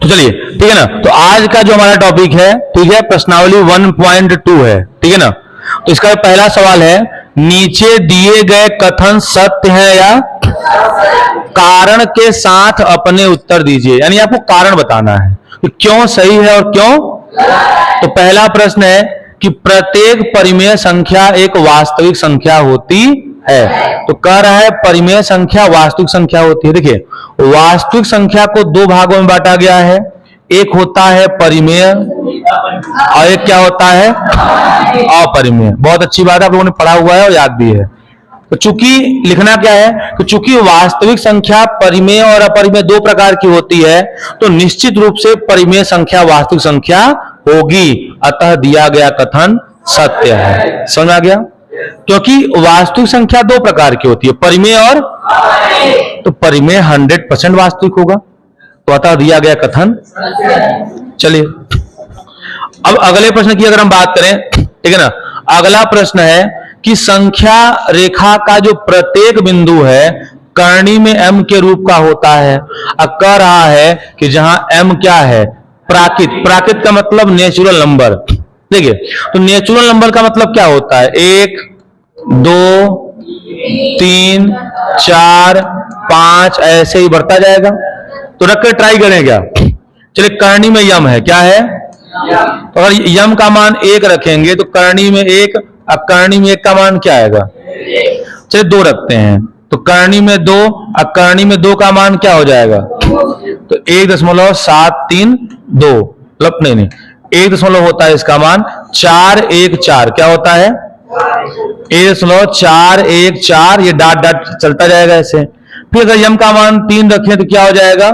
तो चलिए ठीक है ना। तो आज का जो हमारा टॉपिक है, ठीक है, प्रश्नावली 1.2 है, ठीक है ना। तो इसका पहला सवाल है, नीचे दिए गए कथन सत्य है या कारण के साथ अपने उत्तर दीजिए, यानी आपको कारण बताना है कि क्यों सही है और क्यों। तो पहला प्रश्न है कि प्रत्येक परिमेय संख्या एक वास्तविक संख्या होती है। तो कह रहा है परिमेय संख्या वास्तविक संख्या होती है। देखिए, वास्तविक संख्या को दो भागों में बांटा गया है, एक होता है परिमेय और एक क्या होता है अपरिमेय। बहुत अच्छी बात है, आप लोगों ने पढ़ा हुआ है और याद भी है। तो चूंकि लिखना क्या है कि चूंकि वास्तविक संख्या परिमेय और अपरिमेय दो प्रकार की होती है, तो निश्चित रूप से परिमेय संख्या वास्तविक संख्या होगी, अतः दिया गया कथन सत्य है। समझ आ गया? क्योंकि वास्तविक संख्या दो प्रकार की होती है, परिमेय और, तो परिमेय 100% वास्तविक होगा, तो अतः दिया गया कथन। चलिए अब अगले प्रश्न की अगर हम बात करें, ठीक है ना। अगला प्रश्न है कि संख्या रेखा का जो प्रत्येक बिंदु है करणी में m के रूप का होता है। अब कह रहा है कि जहां m क्या है, प्राकृत। प्राकृत का मतलब नेचुरल नंबर। देखिए, तो नेचुरल नंबर का मतलब क्या होता है, 1 2 3 4 5 ऐसे ही बढ़ता जाएगा। तो रख कर ट्राई करें क्या। चलिए, करणी में यम है, क्या है, तो अगर यम का मान 1 रखेंगे तो करणी में 1, अब करणी में 1 का मान क्या आएगा, चलिए 2 रखते हैं तो करणी में 2, अब करणी में 2 का मान क्या हो जाएगा, तो 1.732, मतलब नहीं 1 दशमलव होता है इसका मान 414, क्या होता है 1.414, ये डाट डाट चलता जाएगा ऐसे। फिर अगर यम का मान 3 रखें तो क्या हो जाएगा,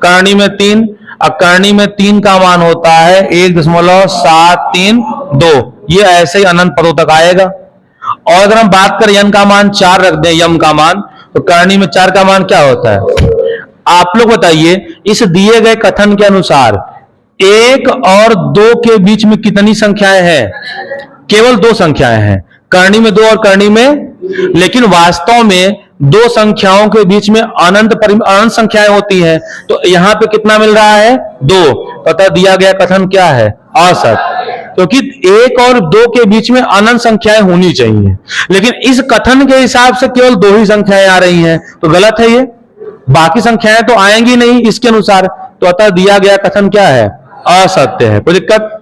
करणी में 3, अब करणी में 3 का मान होता है 1.732, ये ऐसे ही अनंत पदों तक आएगा। और अगर हम बात करें यम का मान 4 रख दें, यम का मान, तो करणी में 4 का मान क्या होता है। आप लोग बताइए, इस दिए गए कथन के अनुसार 1 और 2 के बीच में कितनी संख्याएं हैं, केवल 2 संख्याएं हैं, करणी में 2 और करणी में, लेकिन वास्तव में 2 संख्याओं के बीच में अनंत संख्याएं होती हैं। तो यहां पे कितना मिल रहा है, 2, अतः दिया गया कथन क्या है, असत्य। क्योंकि 1 और 2 के बीच में अनंत संख्याएं होनी चाहिए, लेकिन इस कथन के हिसाब से केवल 2 ही संख्याएं आ रही हैं, तो गलत है ये, बाकी संख्याएं तो आएंगी नहीं इसके अनुसार, तो अतः दिया गया कथन क्या है, असत्य है। कोई दिक्कत।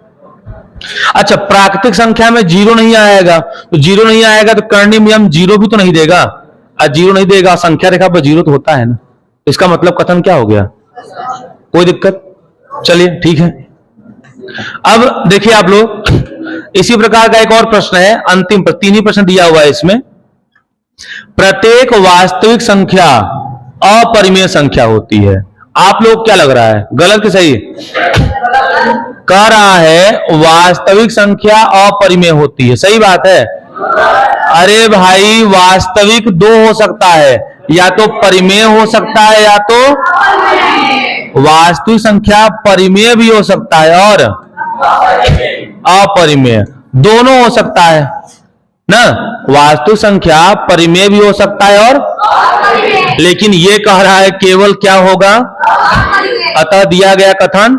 अच्छा, प्राकृतिक संख्या में 0 नहीं आएगा, तो 0 नहीं आएगा तो करणी में हम 0 भी तो नहीं देगा, 0 नहीं देगा, संख्या रेखा पर 0 तो होता है ना, इसका मतलब कथन क्या हो गया, कोई दिक्कत। चलिए ठीक है। अब देखिए आप लोग, इसी प्रकार का एक और प्रश्न है, अंतिम 3 ही प्रश्न दिया हुआ है इसमें। प्रत्येक वास्तविक संख्या अपरिमेय संख्या होती है। आप लोग क्या लग रहा है, गलत कि सही, कह रहा है वास्तविक संख्या अपरिमेय होती है, सही बात है। अरे भाई, वास्तविक 2 हो सकता है, या तो परिमेय हो सकता है या तो वास्तविक संख्या परिमेय भी हो सकता है और अपरिमेय, दोनों हो सकता है ना। वास्तविक संख्या परिमेय भी हो सकता है और, लेकिन ये कह रहा है केवल क्या होगा, अतः दिया गया कथन।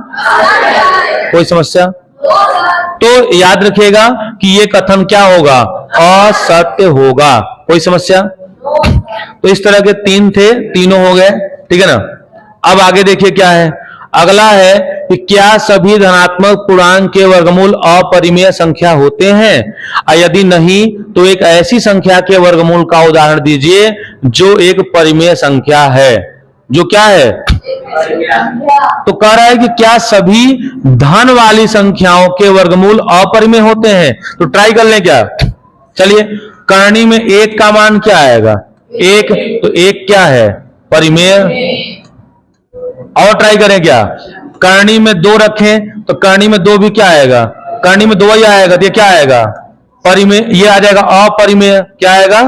कोई समस्या, तो याद रखिएगा कि ये कथन क्या होगा, असत्य होगा। कोई समस्या। तो इस तरह के 3 थे, तीनों हो गए, ठीक है ना। अब आगे देखिए क्या है, अगला है कि क्या सभी धनात्मक पूर्णांक के वर्गमूल अपरिमेय संख्या होते हैं, यदि नहीं तो एक ऐसी संख्या के वर्गमूल का उदाहरण दीजिए जो एक परिमेय संख्या है, जो क्या है, तो कह रहा है कि क्या सभी धन वाली संख्याओं के वर्गमूल अपरिमेय होते हैं। तो ट्राई कर लें क्या। चलिए, करणी में 1 का मान क्या आएगा, 1, तो 1 क्या है, परिमेय। और ट्राई करें क्या, करणी में 2 रखें तो करणी में 2 भी क्या आएगा, करणी में 2 ही आएगा, तो ये क्या आएगा, परिमेय, ये आ जाएगा अपरिमेय, क्या आएगा,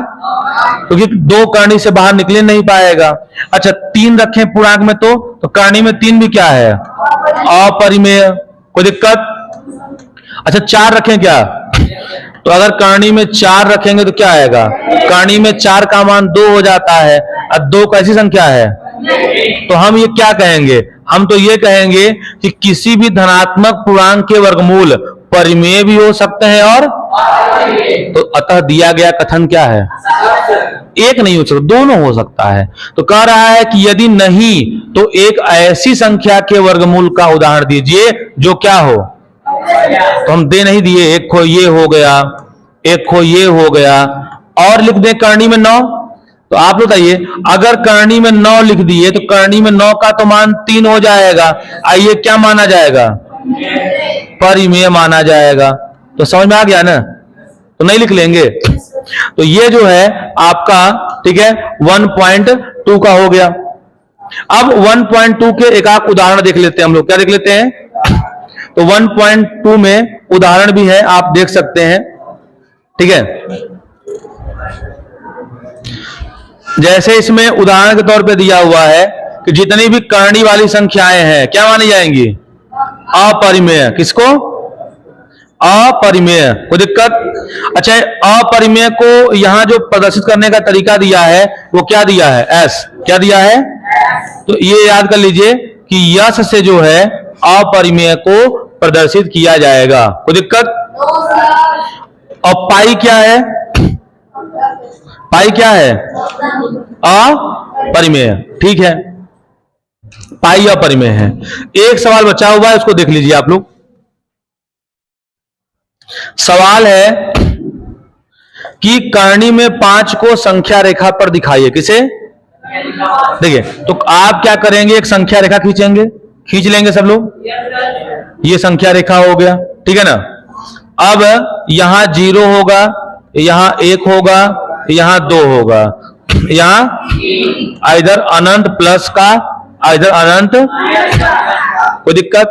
क्योंकि 2 करणी से बाहर निकले नहीं पाएगा। अच्छा, 3 रखें पूर्णांक में तो करणी में 3 भी क्या है, अपरिमेय, कोई दिक्कत। अच्छा, 4 रखें क्या, तो अगर करणी में 4 रखेंगे तो क्या आएगा, करणी में 4 का मान 2 हो जाता है, और 2 कैसी संख्या है, तो हम ये क्या कहेंगे, हम तो ये कहेंगे कि किसी भी धनात्मक पूर्णांक के वर्गमूल परिमेय भी हो सकते हैं और तो अतः दिया गया कथन क्या है, एक नहीं हो सकता, दोनों हो सकता है। तो कह रहा है कि यदि नहीं तो एक ऐसी संख्या के वर्गमूल का उदाहरण दीजिए जो क्या हो, तो हम दे नहीं दिए, एक खो ये हो गया, एक खो ये हो गया, और लिख दे करनी में 9। तो आप बताइए, अगर करनी में 9 लिख दिए तो करनी में 9 का तो मान 3 हो जाएगा, आइए क्या माना जाएगा, परिमेय माना जाएगा। तो समझ में आ गया ना, तो नहीं लिख लेंगे। तो ये जो है आपका, ठीक है, 1.2 का हो गया। अब 1.2 के एक आध उदाहरण देख लेते हैं हम लोग, क्या देख लेते हैं, तो 1.2 में उदाहरण भी है, आप देख सकते हैं, ठीक है। जैसे इसमें उदाहरण के तौर पे दिया हुआ है कि जितनी भी करनी वाली संख्याएं हैं क्या मानी जाएंगी, अपरिमेय। किसको, अपरिमेय। कोई दिक्कत? अच्छा, अपरिमेय को यहां जो प्रदर्शित करने का तरीका दिया है वो क्या दिया है, एस। क्या दिया है, तो ये याद कर लीजिए कि यश से जो है अपरिमेय को प्रदर्शित किया जाएगा। कोई दिक्कत? और पाई क्या है, पाई क्या है, अपरिमेय। ठीक है, पाई अपरिमेय है। एक सवाल बचा हुआ है, उसको देख लीजिए आप लोग। सवाल है कि करनी में 5 को संख्या रेखा पर दिखाइए। किसे? देखिए, तो आप क्या करेंगे, एक संख्या रेखा खींचेंगे, खींच लेंगे सब लोग। ये संख्या रेखा हो गया, ठीक है ना। अब यहां 0 होगा, यहां 1 होगा, यहां 2 होगा, यहां इधर अनंत प्लस का, इधर अनंत। कोई दिक्कत?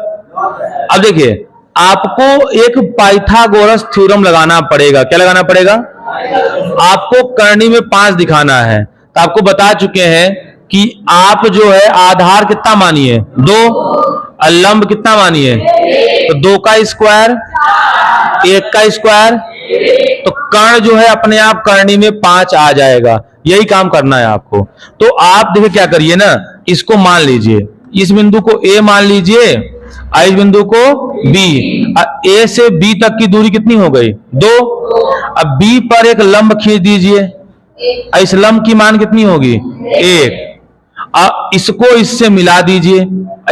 अब देखिए, आपको एक पाइथागोरस थ्योरम लगाना पड़ेगा। क्या लगाना पड़ेगा? आपको करनी में 5 दिखाना है, तो आपको बता चुके हैं कि आप जो है आधार कितना मानिए, 2, लंब कितना मानिए, तो 2 का स्क्वायर, 1 का स्क्वायर, तो कर्ण जो है अपने आप करनी में 5 आ जाएगा। यही काम करना है आपको। तो आप देखिए क्या करिए ना, इसको मान लीजिए, इस बिंदु को A मान लीजिए, इस बिंदु को B। A से B तक की दूरी कितनी हो गई, 2। अब B पर एक लंब खींच दीजिए, इस लंब की मान कितनी होगी, 1। अब इसको इससे मिला दीजिए,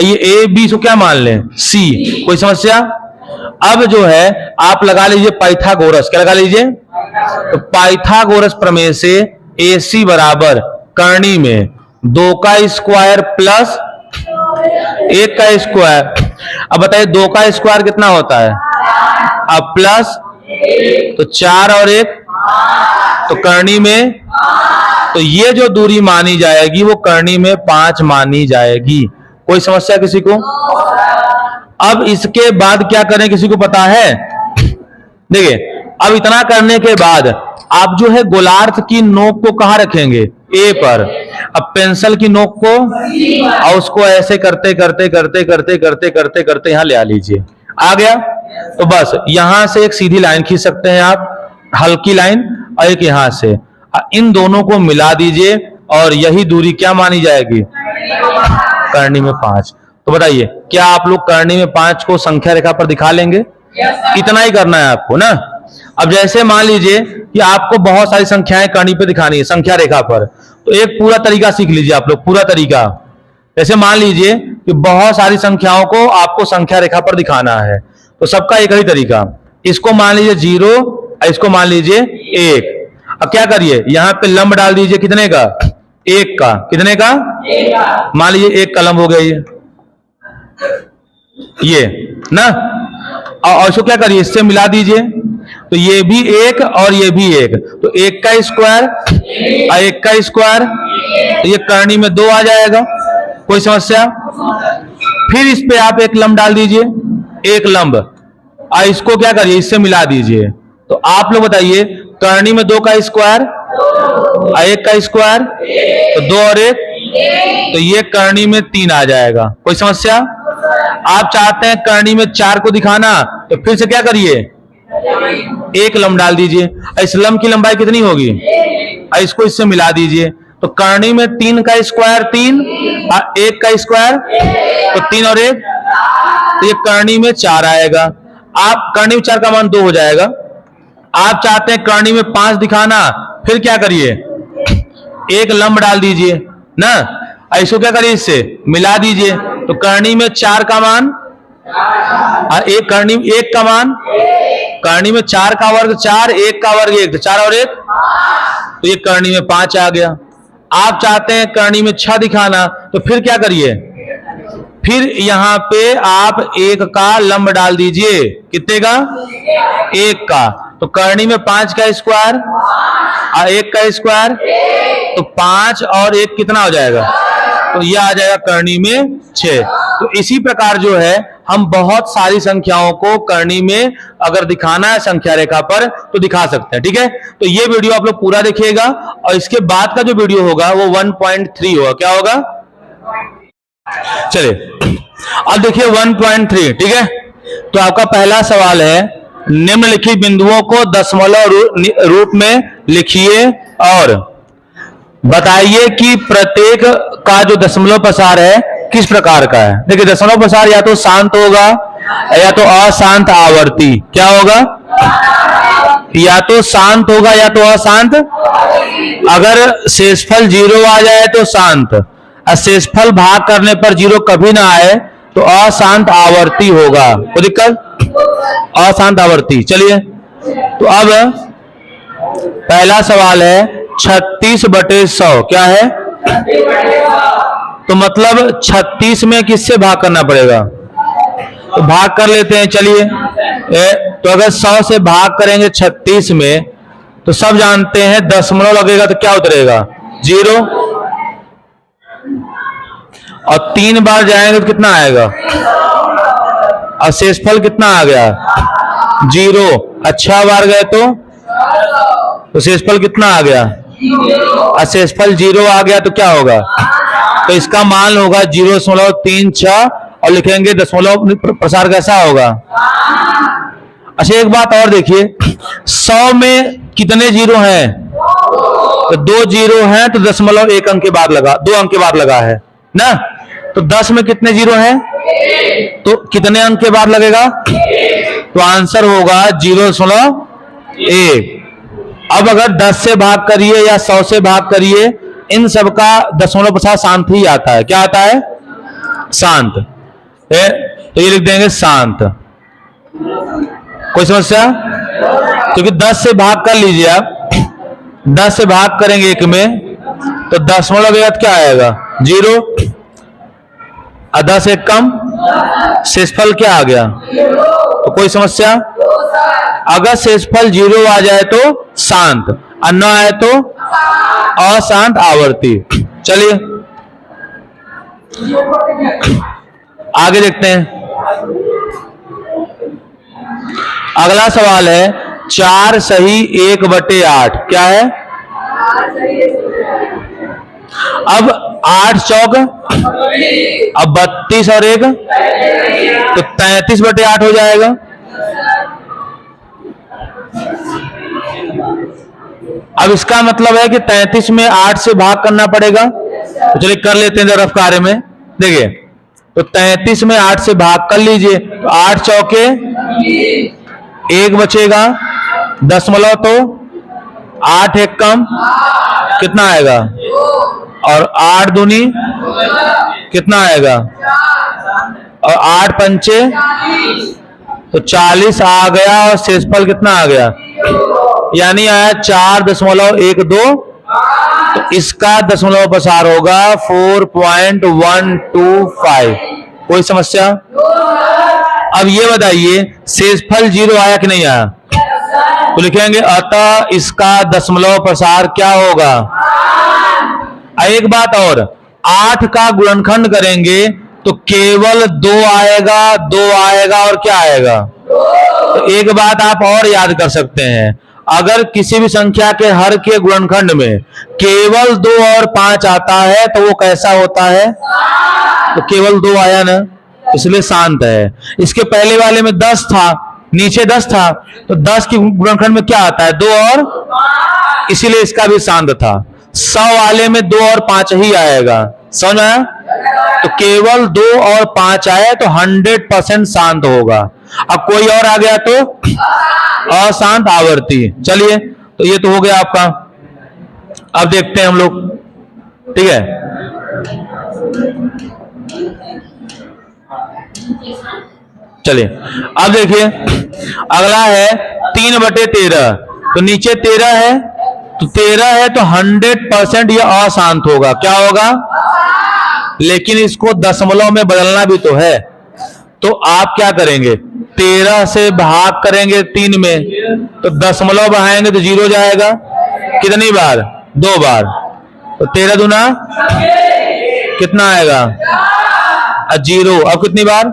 ये A B को क्या मान लें, C। कोई समस्या? अब जो है आप लगा लीजिए पाइथागोरस। क्या लगा लीजिए? तो पाइथागोरस प्रमेय से AC बराबर करनी में 2 का स्क्वायर प्लस 1 का स्क्वायर। अब बताइए 2 का स्क्वायर कितना होता है, अब प्लस, तो 4 और 1, तो करनी में, तो ये जो दूरी मानी जाएगी वो करनी में 5 मानी जाएगी। कोई समस्या किसी को? अब इसके बाद क्या करें, किसी को पता है? देखिए, अब इतना करने के बाद आप जो है गोलार्ध की नोक को कहां रखेंगे, A पर। अब पेंसिल की नोक को, और उसको ऐसे करते करते करते करते करते करते करते यहां ले आ लीजिए। आ गया? तो बस यहां से एक सीधी लाइन खींच सकते हैं आप, हल्की लाइन, और एक यहां से, इन दोनों को मिला दीजिए और यही दूरी क्या मानी जाएगी, करनी में 5। तो बताइए, क्या आप लोग करनी में 5 को संख्या रेखा पर दिखा लेंगे? इतना ही करना है आपको ना। अब जैसे मान लीजिए कि आपको बहुत सारी संख्याएं करनी पे दिखानी है संख्या रेखा पर, तो एक पूरा तरीका सीख लीजिए आप लोग, पूरा तरीका। जैसे मान लीजिए कि बहुत सारी संख्याओं को आपको संख्या रेखा पर दिखाना है, तो सबका एक ही तरीका, इसको मान लीजिए 0, इसको मान लीजिए 1। अब क्या करिए, यहां पे लंब डाल दीजिए, कितने का, 1 का। कितने का? मान लीजिए 1 का लंब हो गया ये ना। और इसको क्या करिए, इससे मिला दीजिए, तो ये भी 1 और ये भी 1, तो 1 का स्क्वायर और 1 का स्क्वायर, तो ये करनी में 2 आ जाएगा। कोई समस्या? फिर इस पे आप एक लंब डाल दीजिए, एक लंब, और इसको क्या करिए, इससे मिला दीजिए, तो आप लोग बताइए, करनी में 2 का स्क्वायर और 1 का स्क्वायर, तो 2 और 1, तो ये करनी में 3 आ जाएगा। कोई समस्या? आप चाहते हैं करनी में 4 को दिखाना, तो फिर से क्या करिए, एक लंब डाल दीजिए, इस लंब की लंबाई कितनी होगी, इसको इससे मिला दीजिए, तो करनी में 3 का स्क्वायर 3 और 1 का स्क्वायर तो 3 और 1, तो ये करनी में 4 आएगा। आप करनी में 4 का मान 2 हो जाएगा। आप चाहते हैं करनी में 5 दिखाना, फिर क्या करिए, एक लंब डाल दीजिए ना, ऐसो क्या करिए, इससे मिला दीजिए। तो करनी में 4 का मान, एक करनी में 1 का मान, करनी में 4 का वर्ग 4, 1 का वर्ग 1, तो 4 और 1, तो ये करनी में 5 आ गया। आप चाहते हैं करनी में 6 दिखाना, तो फिर क्या करिए, फिर यहां पे आप 1 का लंब डाल दीजिए। कितने का, 1 का। तो करनी में 5 का स्क्वायर और 1 का स्क्वायर, तो 5 और 1 कितना हो जाएगा, तो यह आ जाएगा करनी में 6। तो इसी प्रकार जो है हम बहुत सारी संख्याओं को करनी में अगर दिखाना है संख्या रेखा पर तो दिखा सकते हैं। ठीक है, तो ये वीडियो आप लोग पूरा देखिएगा और इसके बाद का जो वीडियो होगा वो 1.3 होगा। क्या होगा, चलिए अब देखिए 1.3। ठीक है, तो आपका पहला सवाल है, निम्नलिखित बिंदुओं को दशमलव रूप में लिखिए और बताइए कि प्रत्येक का जो दशमलव प्रसार है किस प्रकार का है। देखिए दशमलव प्रसार या तो शांत होगा या तो अशांत आवर्ती। क्या होगा, या तो शांत होगा या तो अशांत। अगर शेषफल 0 आ जाए तो शांत, और शेषफल भाग करने पर 0 कभी ना आए तो अशांत आवर्ती होगा। कोई दिक्कत, अशांत आवर्ती। चलिए तो अब पहला सवाल है 36/100 क्या है, तो मतलब 36 में किससे भाग करना पड़ेगा, तो भाग कर लेते हैं। चलिए तो अगर 100 से भाग करेंगे 36 में तो सब जानते हैं दशमलव लगेगा तो क्या उतरेगा, 0, और 3 बार जाएंगे तो कितना आएगा, और शेषफल कितना आ गया, 0। अच्छा बार गए तो शेषफल कितना आ गया, और शेषफल 0 आ गया तो क्या होगा, तो इसका मान होगा 0.36 और लिखेंगे दशमलव प्रसार कैसा होगा। अच्छा एक बात और देखिए, 100 में कितने 0 हैं, तो 2 0 हैं, तो दशमलव 1 अंक के बाद लगा, 2 अंक के बाद लगा है ना। तो 10 में कितने 0 हैं, तो कितने अंक के बाद लगेगा, तो आंसर होगा 0.1। अब अगर 10 से भाग करिए या 100 से भाग करिए, इन सब का दशमलव प्रसार शांत ही आता है। क्या आता है, शांत। तो ये लिख देंगे शांत। कोई समस्या, क्योंकि 10 से भाग कर लीजिए आप, 10 से भाग करेंगे 1 में तो दशमलव क्या आएगा, 0, और 10 1 कम, शेषफल क्या आ गया, तो कोई समस्या। अगर शेषफल 0 आ जाए तो शांत, और न आए तो अशांत आवर्ती। चलिए आगे देखते हैं। अगला सवाल है 4 सही 1/8 क्या है। अब 8 चौक, अब 32 और 1 तो 33/8 हो जाएगा। अब इसका मतलब है कि 33 में 8 से भाग करना पड़ेगा। तो चलिए कर लेते हैं रफ कार्य में। देखिए तो 33 में 8 से भाग कर लीजिए, तो 8 चौके 1 बचेगा, दशमलव तो 8 1 कम कितना आएगा, और 8 दूनी कितना आएगा, और 8 पंचे तो 40 आ गया, और शेषफल कितना आ गया, यानी आया 4.12। तो इसका दशमलव प्रसार होगा 4.125। कोई समस्या। अब ये बताइए शेषफल 0 आया कि नहीं आया, तो लिखेंगे अतः इसका दशमलव प्रसार क्या होगा। एक बात और, 8 का गुणनखंड करेंगे तो केवल 2 आएगा, 2 आएगा और क्या आएगा। तो एक बात आप और याद कर सकते हैं, अगर किसी भी संख्या के हर के गुणनखंड में केवल 2 और 5 आता है तो वो कैसा होता है, तो केवल 2 आया ना, इसलिए शांत है। इसके पहले वाले में 10 था, नीचे 10 था, तो 10 की गुणनखंड में क्या आता है, 2 और, इसीलिए इसका भी शांत था। 100 वाले में 2 और 5 ही आएगा। समझ आया। तो केवल 2 और 5 आए तो 100% शांत होगा। अब कोई और आ गया तो अशांत आवर्ती। चलिए, तो ये तो हो गया आपका। अब देखते हैं हम लोग, ठीक है। चलिए, अब देखिए अगला है 3/13। तो नीचे 13 है, तो 13 है तो 100% ये अशांत होगा। क्या होगा? लेकिन इसको दशमलव में बदलना भी तो है, तो आप क्या करेंगे? 13 से भाग करेंगे 3 में, तो दशमलव बढ़ाएंगे तो 0 जाएगा। कितनी बार? 2 बार। तो 13 दूना कितना आएगा? 0। अब कितनी बार?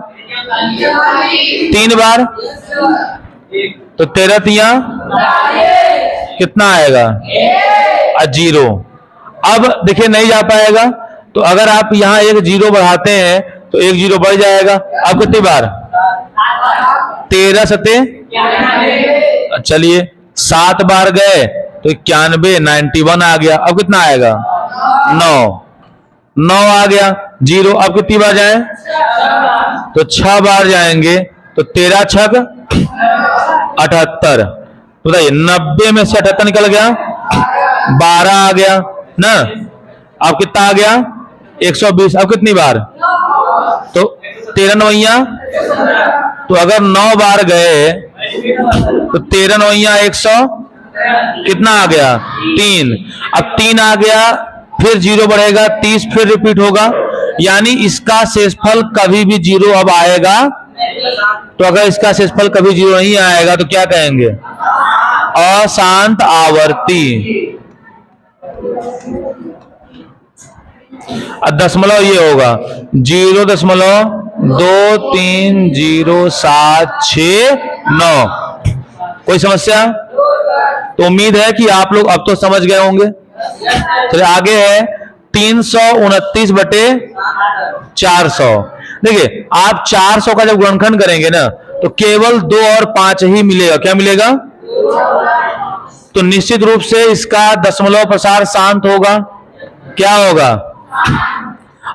3 बार। तो 13 तिया कितना आएगा? 0। अब देखिए नहीं जा पाएगा, तो अगर आप यहां एक 0 बढ़ाते हैं तो 1 0 बढ़ जाएगा। अब कितनी बार? 13 सते, चलिए 7 बार गए तो 91, 91 आ गया। अब कितना आएगा? 9 आ गया। 0। अब कितनी बार जाए? तो 6 बार जाएंगे, तो 13 छक 78। बताइए 90 में से 78 निकल गया, 12 आ गया ना। अब कितना आ गया? 120। अब कितनी बार? तो 13 नवैया, तो अगर 9 बार गए तो 13 नवैया 100, कितना आ गया? 3। अब 3 आ गया, फिर 0 बढ़ेगा, 30 फिर रिपीट होगा, यानी इसका शेषफल कभी भी 0 अब आएगा। तो अगर इसका शेषफल कभी 0 नहीं आएगा तो क्या कहेंगे? अशांत आवर्ती। दशमलव ये होगा 0.230769। कोई समस्या? तो उम्मीद है कि आप लोग अब तो समझ गए होंगे। चलिए आगे है 329/400। देखिए आप 400 का जब गुणनखंड करेंगे ना, तो केवल 2 और 5 ही मिलेगा। क्या मिलेगा? तो निश्चित रूप से इसका दशमलव प्रसार शांत होगा। क्या होगा?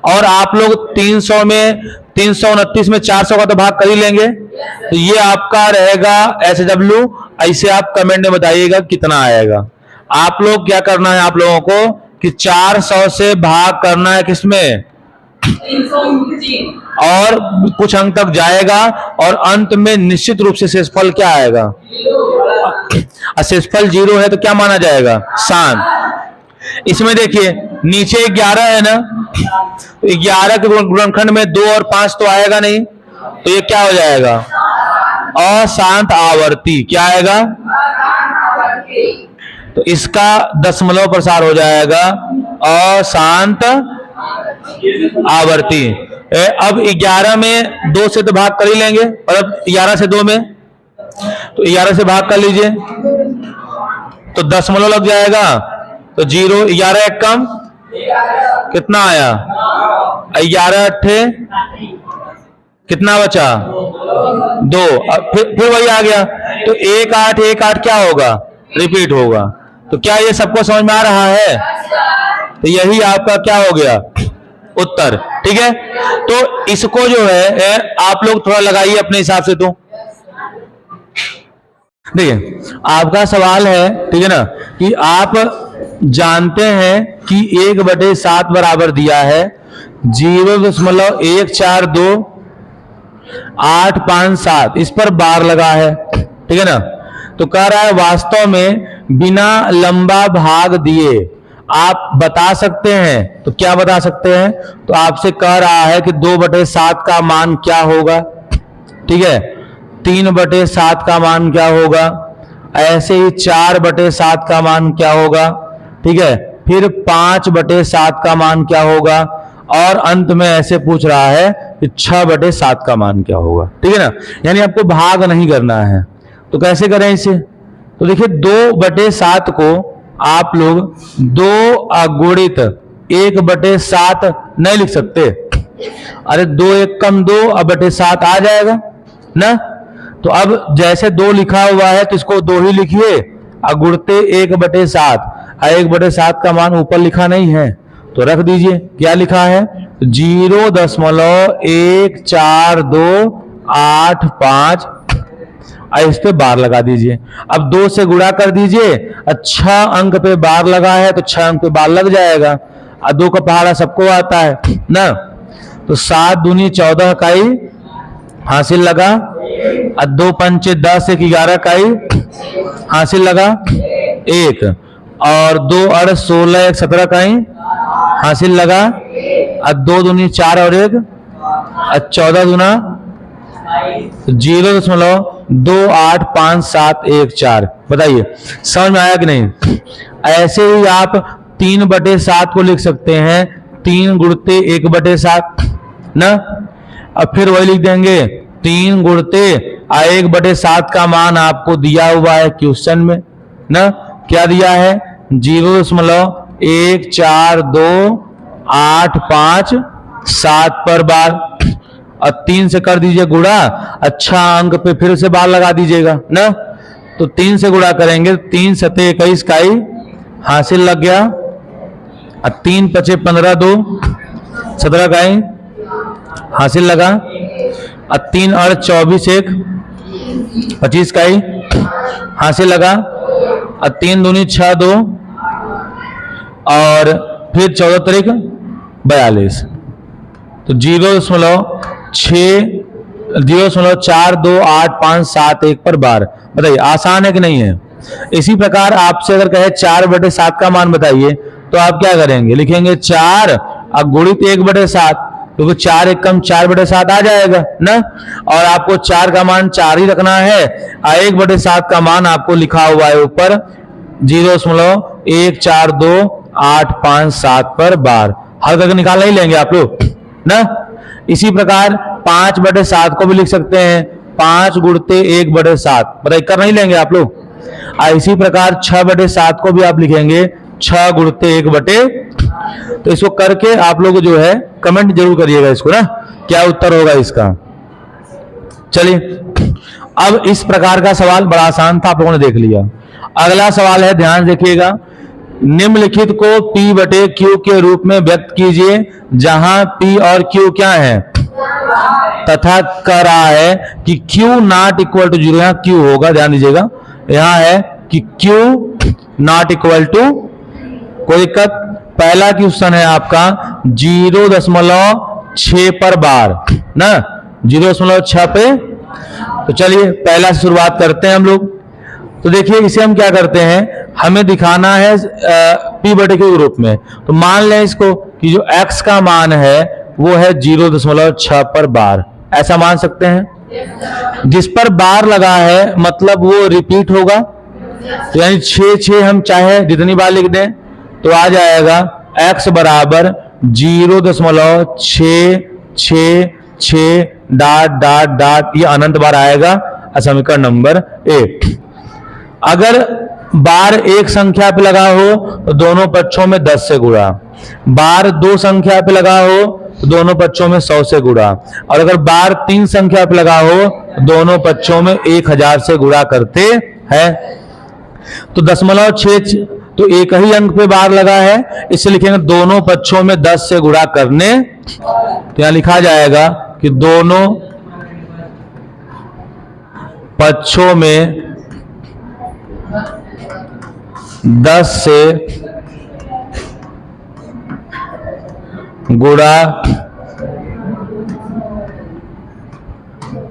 और आप लोग 300 में 329 में 400 का तो भाग कर ही लेंगे, तो ये आपका रहेगा SW। ऐसे आप कमेंट में बताइएगा कितना आएगा। आप लोग क्या करना है, आप लोगों को कि 400 से भाग करना है किसमें? 300 और कुछ अंक तक जाएगा, और अंत में निश्चित रूप से शेषफल क्या आएगा? शेषफल 0 है तो क्या माना जाएगा? शांत। इसमें देखिए नीचे 11 है ना, तो 11 के गुणनखंड में 2 और 5 तो आएगा नहीं, तो ये क्या हो जाएगा? अशांत आवर्ती। क्या आएगा? तो इसका दशमलव प्रसार हो जाएगा अशांत आवर्ती। अब 11 में 2 से तो भाग कर ही लेंगे, और अब 11 से 2 में, तो 11 से भाग कर लीजिए तो दशमलव लग जाएगा, तो 0। 11 एक कम कितना आया? 11 अट्ठे कितना बचा? 2। फिर वही आ गया, तो 1 8 1 8 क्या होगा? रिपीट होगा। तो क्या ये सबको समझ में आ रहा है? तो यही आपका क्या हो गया? उत्तर। ठीक है, तो इसको जो है आप लोग थोड़ा लगाइए अपने हिसाब से। तो देखिए आपका सवाल है, ठीक है ना, कि आप जानते हैं कि 1/7 बराबर दिया है 0.142857, इस पर बार लगा है, ठीक है ना। तो कह रहा है वास्तव में बिना लंबा भाग दिए आप बता सकते हैं। तो क्या बता सकते हैं? तो आपसे कह रहा है कि 2/7 का मान क्या होगा, ठीक है, 3/7 का मान क्या होगा, ऐसे ही 4/7 का मान क्या होगा, ठीक है, फिर 5/7 का मान क्या होगा, और अंत में ऐसे पूछ रहा है कि 6/7 का मान क्या होगा, ठीक है ना। यानी आपको भाग नहीं करना है। तो कैसे करें इसे? तो देखिए 2/7 को आप लोग 2 गुणित 1/7 नहीं लिख सकते। अरे 2 एक कम 2/7 आ जाएगा ना। तो अब जैसे 2 लिखा हुआ है तो इसको 2 ही लिखिए, गुणते 1/7। 1/7 का मान ऊपर लिखा नहीं है, तो रख दीजिए, क्या लिखा है 0.14285, इस पे बार लगा दीजिए। अब 2 से गुणा कर दीजिए, अच्छा अंक पे बार लगा है तो 6 अंक पे बार लग जाएगा। अब 2 का पहाड़ा सबको आता है ना, तो 7 दूनी 14 इकाई हासिल लगा। अब 2 पंचे 10, 1 11 इकाई हासिल लगा 1, और 2 अड़ 16, 1 17 इकाई हासिल लगा। अब 2 दूनी 4 और 1, 14 दूना 0.28574। बताइए समझ में आया कि नहीं? ऐसे ही आप 3/7 को लिख सकते हैं, 3 गुणते 1/7 ना। अब फिर वही लिख देंगे 3 गुणते 1/7 का मान आपको दिया हुआ है क्वेश्चन में ना, क्या दिया है 0.14285 पर बार। और 3 से कर दीजिए गुणा, अच्छा अंक पे फिर से बार लगा दीजिएगा ना। तो 3 से गुणा करेंगे, 3 सते 21 इकाई हासिल लग गया। और 3 पचे 15, 2 17 इकाई हासिल लगा। और 3 अड़ 24, 1 25 इकाई हासिल लगा। और 3 दूनी 6, 2 और फिर 14 तारीख 42। तो 0.42857 पर बार। बताइए आसान है कि नहीं है? इसी प्रकार आपसे अगर कहे 4/7 का मान बताइए, तो आप क्या करेंगे, लिखेंगे 4 और गुणित 1/7, क्योंकि 4 एक कम 4/7 आ जाएगा ना। और आपको 4 का मान 4 ही रखना है, और 1/7 का मान आपको लिखा हुआ है ऊपर 0.142857 पर बार। हल करके निकालना ही लेंगे आप लोग ना। इसी प्रकार 5/7 को भी लिख सकते हैं, 5 गुणते 1/7, बताइए कर नहीं लेंगे आप लोग। और इसी प्रकार 6/7 को भी आप लिखेंगे 6 गुणते 1/। तो इसको करके आप लोग जो है कमेंट जरूर करिएगा इसको ना, क्या उत्तर होगा इसका। चलिए अब इस प्रकार का सवाल बड़ा आसान था, आप लोगों ने देख लिया। अगला सवाल है, ध्यान देखिएगा, निम्नलिखित को P/Q के रूप में व्यक्त कीजिए, जहां P और Q क्या है, तथा कह रहा है कि Q नॉट इक्वल टू 0। यहां Q होगा, ध्यान दीजिएगा, यहां है कि Q नॉट इक्वल टू, कोई दिक्कत। पहला क्वेश्चन है आपका 0.6 पर बार ना, 0.6 पे। तो चलिए पहला से शुरुआत करते हैं हम लोग। तो देखिए इसे हम क्या करते हैं, हमें दिखाना है P/Q के रूप में। तो मान लें इसको कि जो x का मान है वो है 0.6 पर बार, ऐसा मान सकते हैं। जिस पर बार लगा है मतलब वो रिपीट होगा, तो यानी 6 हम चाहे जितनी बार लिख दें तो आ जाएगा x बराबर 0.666 ... ये अनंत बार आएगा, समीकरण नंबर 1। अगर बार एक संख्या पे लगा हो तो दोनों पक्षों में 10 से गुणा, बार 2 संख्या पे लगा हो तो दोनों पक्षों में 100 से गुणा, और अगर बार 3 संख्या पे लगा हो तो दोनों पक्षों में 1000 से गुणा करते हैं। तो 0.6 तो एक ही अंक पे बार लगा है, इससे लिखेंगे दोनों पक्षों में 10 से गुणा करने। तो यहां लिखा जाएगा कि दोनों पक्षों में 10 से गुणा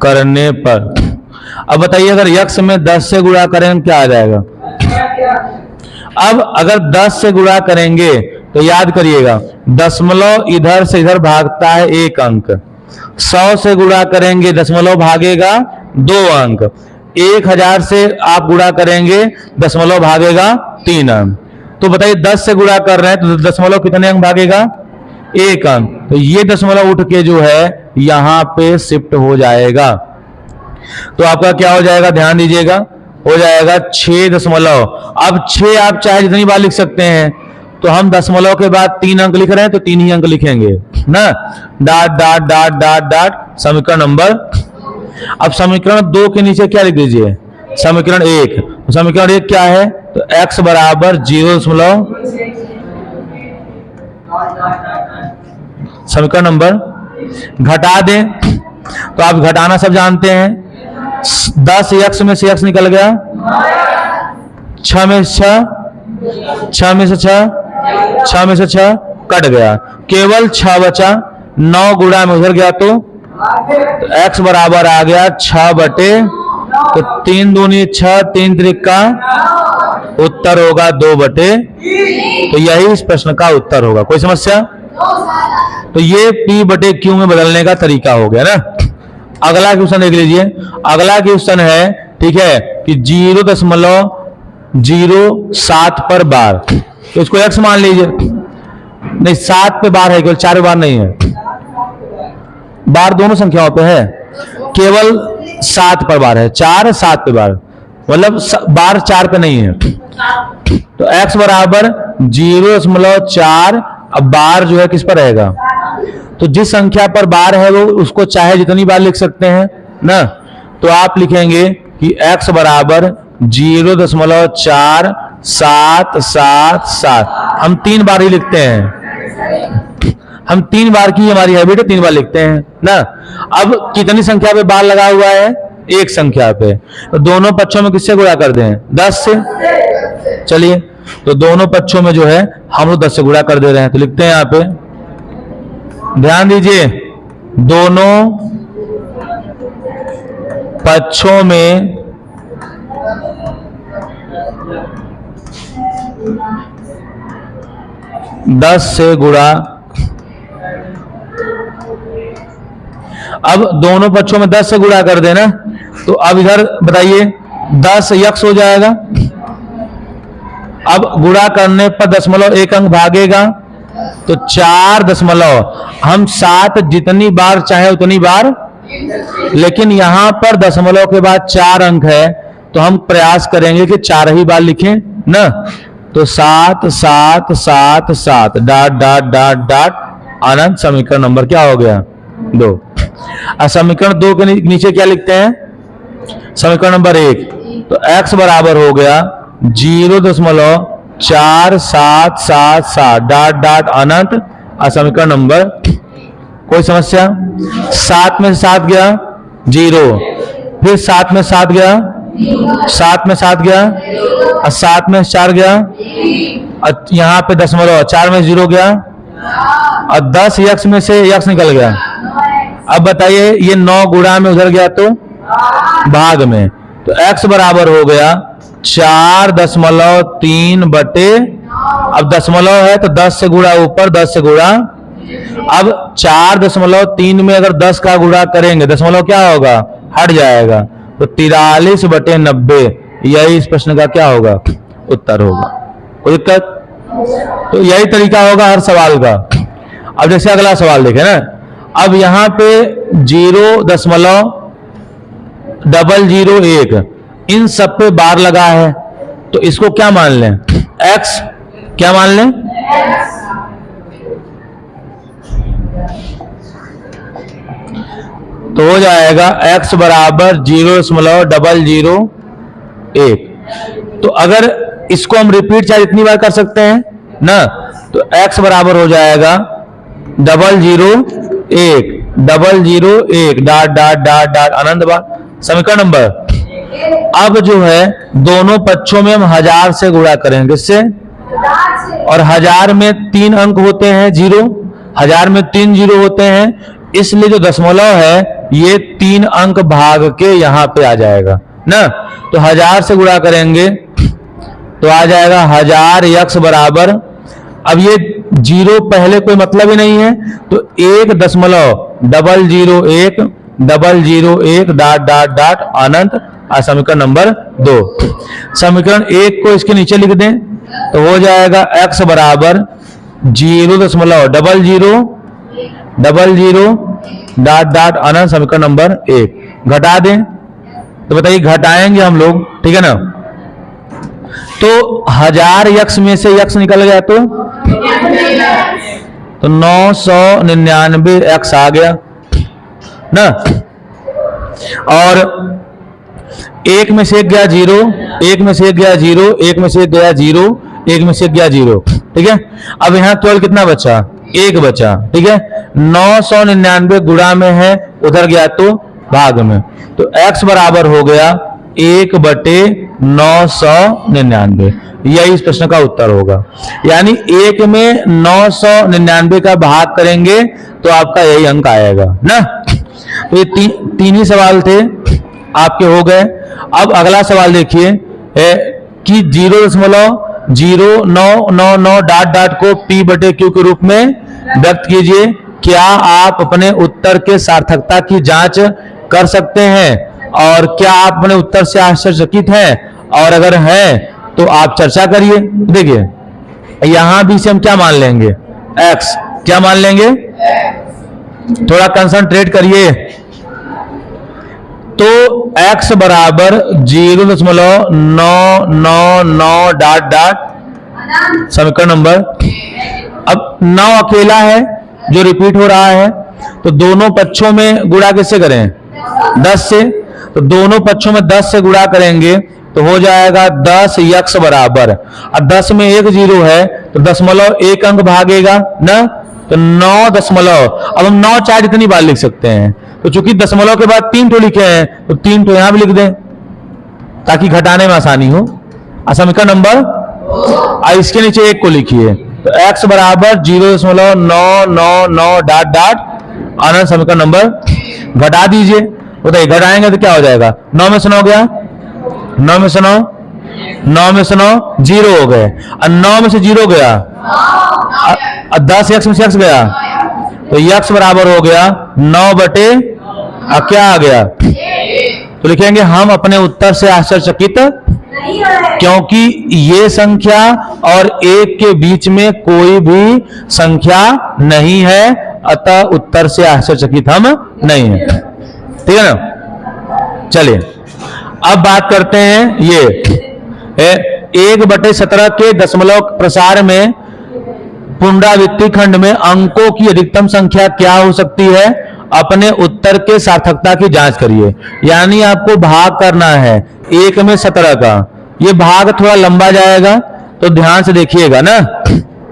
करने पर। अब बताइए अगर यक्ष में 10 से गुणा करें क्या आ जाएगा। अब अगर 10 से गुणा करेंगे तो याद करिएगा दशमलव इधर से इधर भागता है 1 अंक, 100 से गुणा करेंगे दशमलव भागेगा 2 अंक, 1000 से आप गुणा करेंगे दशमलव भागेगा 3 अंक। तो बताइए 10 से गुणा कर रहे हैं तो दशमलव कितने अंक भागेगा, 1 अंक। तो ये दशमलव उठ के जो है यहां पे शिफ्ट हो जाएगा। तो आपका क्या हो जाएगा, ध्यान दीजिएगा, हो जाएगा 6 दशमलव। अब 6 आप चाहे जितनी बार लिख सकते हैं, तो हम दशमलव के बाद 3 अंक लिख रहे हैं तो 3 ही अंक लिखेंगे ना, dot dot dot dot dot, समीकरण नंबर। अब समीकरण 2 के नीचे क्या लिख दीजिए, समीकरण 1। तो समीकरण 1 क्या है, तो x बराबर 0.6 समीकरण नंबर, घटा दें तो आप घटाना सब जानते हैं, 10 x में से x निकल गया, 6 में से 6, 6 में से 6, 6 में से 6 कट गया, केवल 6 बचा, 9 गुणा में उधर गया तो x बराबर आ गया 6 बटे, तो 3 दूनी 6, 3 त्रिका, उत्तर होगा 2 बटे, तो यही इस प्रश्न का उत्तर होगा। कोई समस्या? तो ये P बटे Q में बदलने का तरीका हो गया ना। अगला क्वेश्चन देख लीजिए, अगला क्वेश्चन है, ठीक है, कि 0.07 पर बार, तो इसको x मान लीजिए, नहीं 7 पे बार है, केवल 4 पे बार नहीं है, बार दोनों संख्याओं पे है, केवल 7 पर बार है, 4 7 पे बार, मतलब बार 4 पे नहीं है। तो x बराबर 0.4, अब बार जो है किस पर रहेगा, तो जिस संख्या पर बार है वो उसको चाहे जितनी बार लिख सकते हैं ना, तो आप लिखेंगे कि x बराबर 0.4777, हम 3 बार ही लिखते हैं, हम 3 बार की हमारी हैबिट है, 3 बार लिखते हैं ना। अब कितनी संख्या पे बार लगा हुआ है, एक संख्या पे, तो दोनों पक्षों में किससे गुणा कर दें, 10 से। चलिए, तो दोनों पक्षों में जो है हम लोग 10 से गुणा कर दे रहे हैं, तो लिखते हैं यहाँ पे, ध्यान दीजिए, दोनों पक्षों में 10 से गुणा, अब दोनों पक्षों में 10 से गुणा कर देना, तो अब इधर बताइए 10 x हो जाएगा, अब गुणा करने पर 0.1 अंक भागेगा, तो 4 हम 7 जितनी बार चाहे उतनी बार, लेकिन यहां पर दशमलव के बाद 4 अंक है, तो हम प्रयास करेंगे कि 4 ही बार लिखें ना, तो 7 7 7 7 डॉट डॉट डॉट डॉट, अनंत। समीकरण नंबर क्या हो गया, 2। अब समीकरण 2 के नीचे क्या लिखते हैं, समीकरण नंबर 1, तो x बराबर हो गया 0.4777 डॉट डॉट अनंत, समीकरण नंबर। कोई समस्या? 7 में 7 गया 0, फिर 7 में 7 गया, 7 में 7 गया, और 7 में 4 गया, और यहाँ पे 4 में 0 गया, और 10 x में से x निकल गया। अब बताइए ये 9 गुणा में उधर गया तो भाग में, तो x बराबर हो गया 4.3 बटे, अब दशमलव है तो 10 से गुणा ऊपर, 10 से गुणा, अब 4.3 में अगर 10 का गुणा करेंगे, दशमलव क्या होगा, हट जाएगा, तो 43 बटे 90, यही इस प्रश्न का क्या होगा, उत्तर होगा। कोई दिक्कत? तो यही तरीका होगा हर सवाल का। अब जैसे अगला सवाल देखें ना, अब यहां पे 0.001 इन सब पे बार लगा है, तो इसको क्या मान लें, x, क्या मान लें, तो हो जाएगा x बराबर 0.001। तो अगर इसको हम रिपीट चाहे इतनी बार कर सकते हैं ना, तो x बराबर हो जाएगा 0.001 डॉट डॉट डॉट डॉट अनंत बार। समीकरण नंबर, अब जो है दोनों पक्षों में हम 1000 से गुणा करेंगे, किससे, और 1000 में 3 अंक होते हैं, 0, 1000 में 3 0 होते हैं, इसलिए जो दशमलव है ये 3 अंक भाग के यहां पे आ जाएगा ना, तो 1000 से गुणा करेंगे तो आ जाएगा 1000 x बराबर, अब ये 0 पहले कोई मतलब ही नहीं है, तो 1.001 डॉट डॉट डॉट अनंत, समीकरण नंबर 2। समीकरण 1 को इसके नीचे लिख दें, तो हो जाएगा x बराबर 0.0000 डॉट डॉट अनंत, समीकरण नंबर 1। घटा दें, तो बताइए घटाएंगे हम लोग, ठीक है ना, तो 1000 x में से x निकल गया तो 999 x आ गया ना, और 1 में से 1 गया 0, 1 में से 1 गया 0, 1 में से 1 गया 0, 1 में से 1 गया 0, ठीक है। अब यहाँ केवल कितना बचा, एक बचा, ठीक है। 999 गुणा में है, उधर गया तो भाग में, तो x बराबर हो गया 1/999। यही इस प्रश्न का उत्तर होगा। यानी 1 में 999 का भाग करेंगे तो आपका यही अंक आएगा ना। तो ये तीन ही सवाल थे आपके, हो गए। अब अगला सवाल देखिए कि 0.0999 डॉट डॉट को p/q के रूप में व्यक्त कीजिए। क्या आप अपने उत्तर के सार्थकता की जांच कर सकते हैं और क्या आप अपने उत्तर से आश्चर्यचकित हैं, और अगर हैं तो आप चर्चा करिए। देखिए यहां भी से हम क्या मान लेंगे, x, क्या मान लेंगे, थोड़ा कंसंट्रेट करिए। तो x बराबर 0.999 डॉट डॉट समीकरण नंबर। अब 9 अकेला है जो रिपीट हो रहा है, तो दोनों पक्षों में गुणा किससे करें, 10 से। तो दोनों पक्षों में 10 से गुणा करेंगे तो हो जाएगा 10x बराबर। अब 10 में एक 0 है तो दशमलव एक अंक भागेगा ना, तो 9 दशमलव। अब हम 9 चाहे जितनी बार लिख सकते हैं, तो चूंकि दशमलव के बाद 3 ठो लिखे हैं तो 3 ठो यहां भी लिख दें ताकि घटाने में आसानी हो। समीकरण नंबर, इसके नीचे 1 को लिखिए, तो x बराबर 0.999 डॉट डॉट अनंत समीकरण नंबर। घटा दीजिए, बताइए घटाएंगे तो क्या हो जाएगा, 9 में से 9 गया, 9 में से 9, 9 में से 9 0 हो गए, और 9 में से 0 गया, 10 x में से x गया, तो x बराबर हो गया 9 बटे क्या आ गया, तो लिखेंगे हम अपने उत्तर से आश्चर्यचकित, क्योंकि ये संख्या और 1 के बीच में कोई भी संख्या नहीं है, अतः उत्तर से आश्चर्यचकित हम नहीं है। ठीक है ना। चलिए अब बात करते हैं ये 1/17 के दशमलव प्रसार में पुनरावृत्ति खंड में अंकों की अधिकतम संख्या क्या हो सकती है, अपने उत्तर के सार्थकता की जांच करिए। यानी आपको भाग करना है 1 में 17 का, ये भाग थोड़ा लंबा जाएगा तो ध्यान से देखिएगा ना।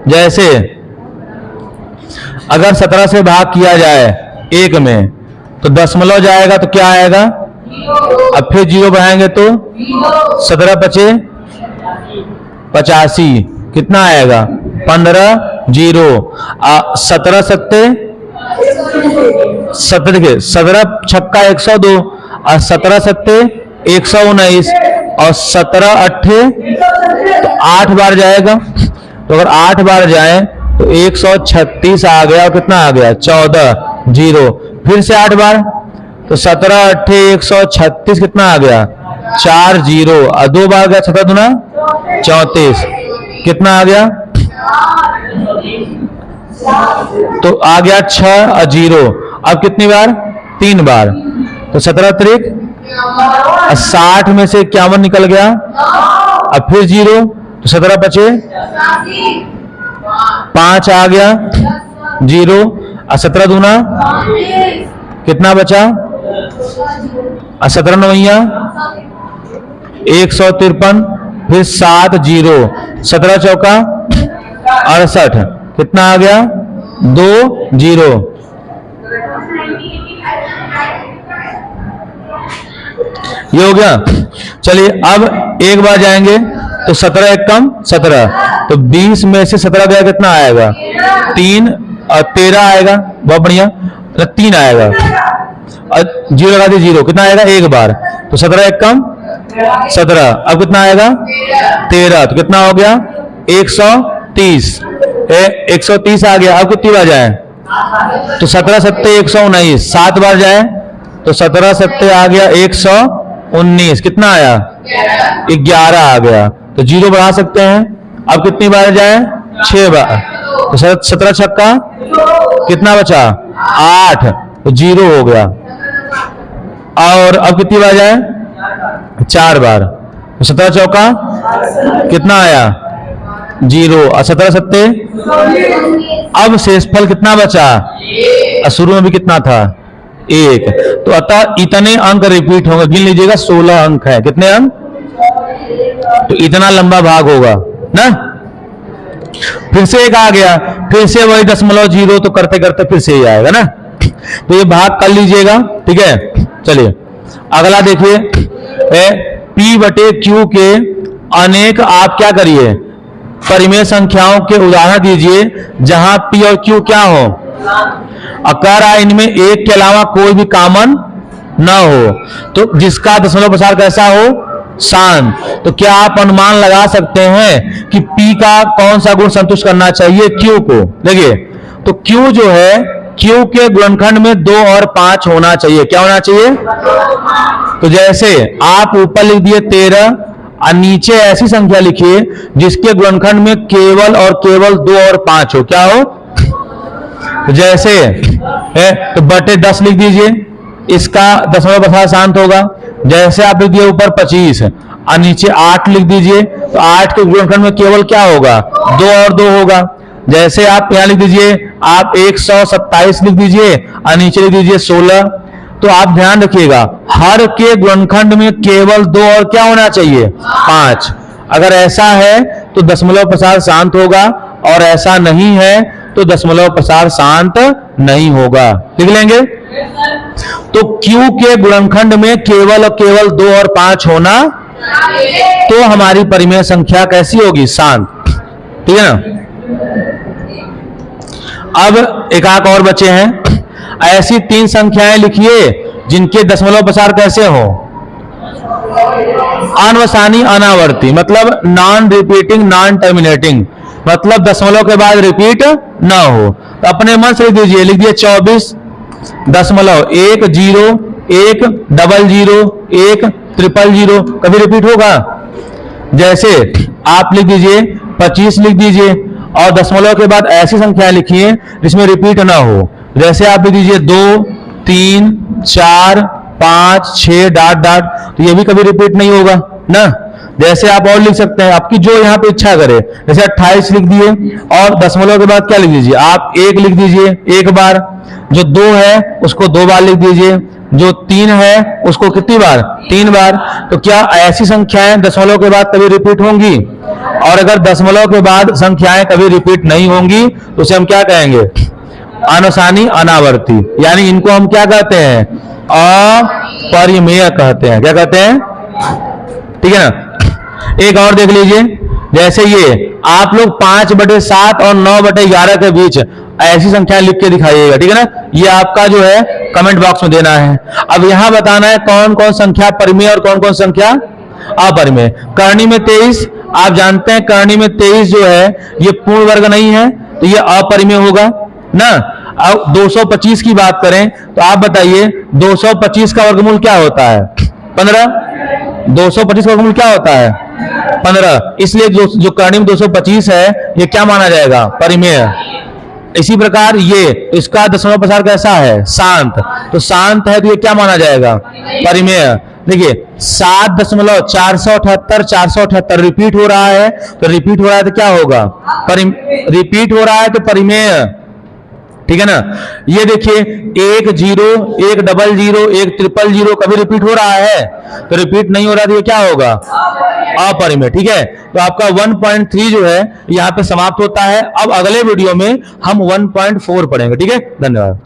जैसे अगर 17 से भाग किया जाए 1 में तो दशमलव जाएगा तो क्या आएगा, अब फिर 0 बढ़ाएंगे तो 17 पचे 85, कितना आएगा 15 0, 17 सत्ते 17 छक्का 102, और 17 सत्ते 119, और 17 अट्ठे तो 8 बार जाएगा, तो अगर 8 बार जाए तो 136 आ गया, और कितना आ गया 14 0, फिर से 8 बार तो 17 अट्ठे 136, कितना आ गया 4 0, और 2 बार गया 17 दूना 34, कितना आ गया, तो आ गया 6 और 0। अब कितनी बार, 3 बार, तो 17 त्रिक 60 में से 51 निकल गया, अब फिर 0 तो 17 बचे 5 आ गया 0, और 17 दूना कितना बचा, और 17 नवैया 153, फिर 7 0, 17 चौका 68, कितना आ गया 2 0। ये हो गया। चलिए अब एक बार जाएंगे तो 17 एक कम 17, तो 20 में से 17 गया, कितना आएगा 3, और 13 आएगा, बहुत बढ़िया, 3 आएगा, और 0 लगा दी 0, कितना आएगा 1 बार, तो 17 एक कम 17, अब कितना आएगा 13, तो कितना हो गया 130, 130 आ गया। अब कितनी बार जाए, तो 17 सत्ते 119, 7 बार जाए तो 17 सत्ते आ गया 119, कितना आया 11 आ गया, तो 0 बढ़ा सकते हैं। अब कितनी बार जाए 6 बार, तो 17 छक्का कितना बचा 8, तो 0 हो गया। और अब कितनी बार जाए 4 बार, तो 17 चौका कितना आया 0, और 17 सत्ते, अब शेषफल कितना बचा, शुरू में भी कितना था 1, तो अतः इतने अंक रिपीट होंगे, गिन लीजिएगा 16 अंक है, कितने अंक, तो इतना लंबा भाग होगा ना। फिर से एक आ गया, फिर से वही 0.0, तो करते करते फिर से ही आएगा ना। तो ये भाग कर लीजिएगा, ठीक है। चलिए अगला देखिए, P बटे Q के अनेक, आप क्या करिए, परिमेय संख्याओं के उदाहरण दीजिए जहां P और Q क्या हो, अगर इनमें एक के अलावा कोई भी कॉमन ना हो, तो जिसका दशमलव प्रसार कैसा हो, शांत। तो क्या आप अनुमान लगा सकते हैं कि P का कौन सा गुण संतुष्ट करना चाहिए Q को। देखिए तो Q जो है, Q के गुणनखंड में 2 और 5 होना चाहिए। क्या होना चाहिए, तो जैसे आप ऊपर लिख दिए 13 और नीचे ऐसी संख्या लिखिए जिसके गुणनखंड में केवल और केवल 2 और 5 हो। क्या हो, तो जैसे है तो बटे 10 लिख दीजिए, इसका दशमलव प्रसार शांत होगा। जैसे आप लिख दिए ऊपर 25 और नीचे 8 लिख दीजिए, तो 8 के गुणनखंड में केवल क्या होगा, 2 और 2 होगा। जैसे आप यहां लिख दीजिए, आप 127 लिख दीजिए और नीचे लिख दीजिए 16। तो आप ध्यान रखिएगा, हर के गुणनखंड में केवल 2 और क्या होना चाहिए, 5। अगर ऐसा है तो दशमलव प्रसार शांत होगा, और ऐसा नहीं है तो दशमलव प्रसार शांत नहीं होगा। लिख लेंगे। तो Q के गुणनखंड में केवल और केवल 2 और 5 होना, तो हमारी परिमेय संख्या कैसी होगी, शांत। ठीक है ना। अब एक आंक और बचे हैं, ऐसी 3 संख्याएं लिखिए जिनके दशमलव प्रसार कैसे हो, अनवसानी अनावर्ती, मतलब नॉन रिपीटिंग नॉन टर्मिनेटिंग, मतलब दशमलव के बाद रिपीट ना हो। तो अपने मन से लिख दीजिए, लिख दिए 24.10 1 00 1 000, कभी रिपीट होगा। जैसे आप लिख दीजिए 25 लिख दीजिए, और दशमलव के बाद ऐसी संख्याएं लिखिए जिसमें रिपीट ना हो। जैसे आप लिख दीजिए 2 3 4 5 6 डॉट डॉट, तो ये भी कभी रिपीट नहीं होगा ना। जैसे आप और लिख सकते हैं, आपकी जो यहाँ पे इच्छा करे। जैसे 28 लिख दिए, और दशमलव के बाद क्या लिख दीजिए, आप 1 लिख दीजिए एक बार, जो 2 है उसको 2 बार लिख दीजिए, जो 3 है उसको कितनी बार, 3 बार। तो क्या ऐसी संख्याएं दशमलव के बाद कभी रिपीट होंगी, और अगर दशमलव के बाद संख्याएं कभी रिपीट नहीं होंगी तो उसे हम क्या कहेंगे, अनवसानी अनावर्ती, यानी इनको हम क्या कहते हैं, अपरिमेय कहते हैं। क्या कहते हैं, ठीक है ना। एक और देख लीजिए, जैसे ये आप लोग 5/7 और 9/11 के बीच ऐसी संख्या लिख के दिखाइएगा, ठीक है ना। ये आपका जो है कमेंट बॉक्स में देना है। अब यहां बताना है कौन कौन संख्या परिमेय और कौन कौन संख्या अपरिमेय। करनी में 23, आप जानते हैं करनी में 23 जो है ये पूर्ण वर्ग नहीं है, तो ये अपरिमेय होगा ना। अब 225 की बात करें तो आप बताइए 225 का वर्गमूल क्या होता है, 15। 225 का वर्गमूल क्या होता है, 15। इसलिए जो करनी में 225 है ये क्या माना जाएगा, परिमेय। इसी प्रकार ये, इसका दशमलव प्रसार कैसा है, शांत। तो शांत है तो ये क्या माना जाएगा, परिमेय। देखिए 7.478 478 रिपीट हो रहा है, तो रिपीट हो रहा है तो क्या होगा, रिपीट हो रहा है तो परिमेय, ठीक है ना। ये देखिए 1 0 1 00 1 000 कभी रिपीट हो रहा है, तो रिपीट नहीं हो रहा तो ये क्या होगा, अपरिमेय। ठीक है, तो आपका 1.3 जो है यहाँ पे समाप्त होता है। अब अगले वीडियो में हम 1.4 पढ़ेंगे। ठीक है, धन्यवाद।